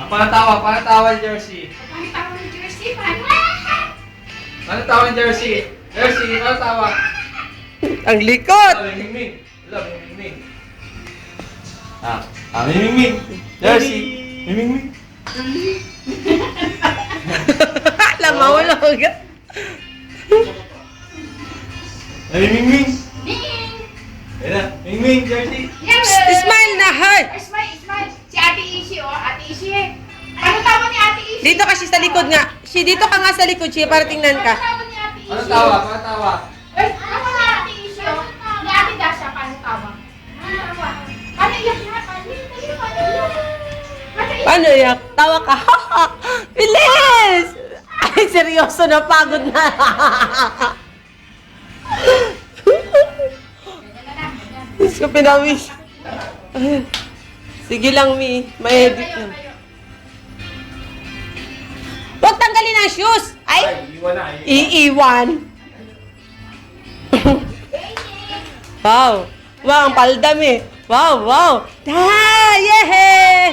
Panatawa Jersey. Panatawa ng Jersey, paano? Panatawa Jersey. Jersey, panatawa. Ang likot! Mingming. Wala, Mingming. Mingming. Jersey. Mingming. Alam mo, wala ko ga. Mingming. Ming! Ayan na, Mingming, Jersey. Smile na, hay! Smile. Si Ate Ishi, oh. Ate Ishi. Panatawa ni Ate Ishi. Dito kasi sa likod nga. Dito ka nga sa likod, siya, para tingnan ka. Panatawa ni Ate Ishi. Panatawa. Ay, ano ni Ate Ishi, oh. Ni Ate Dasha, panatawa. Paano iyak na? Paano iyak? Paano yak? Tawa ka. Bilis! Ay, seryoso na, pagod na. Diyos ko, pinawis. Sige lang, Mi. May edit na. Huwag tanggalin ang shoes! Ay! Iwan na. Iiwan. Wow. Wow, ang paldam eh. Wow. Yehey!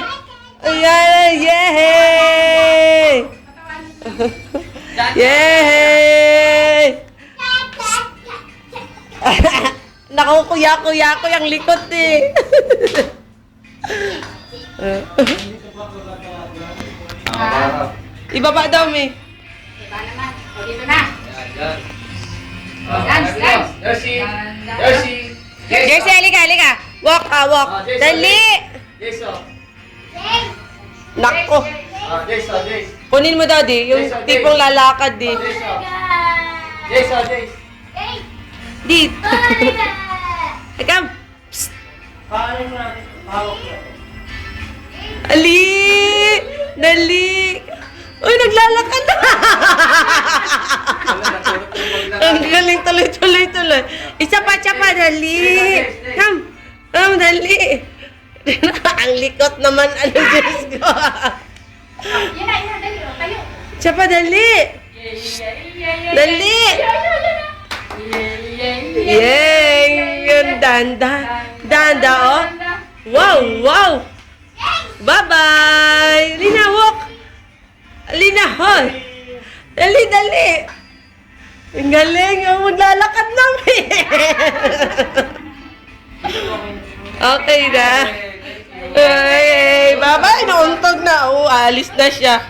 Yehey! Yehey! Nakukuya-kuya ko yung likot eh. Ibaba daw, Mi. Diba naman? O, dito na. Dance. Jersey. Jersey, halika. Walk. Dali! Jason. Nako. Jason. Kunin mo daw, di. Yung tipong lalakad, di. Jason. Di. Agam. Paano natin? Hawak na. Ali! Dali! Uy, naglalakad na! Ang galing tuloy. Isa pa, dali! Come, dali! Ang likot naman, Diyos ko! Yan na, dali, oh. Tayo. Isa pa, dali! Dali! Yay! Yun, danda, oh! Wow! Bye-bye! Lina, walk! Lina, hoy! Dali! Ang galing! Maglalakad namin! Okay na. Ay, bye-bye! Nauntog na. Alis na siya.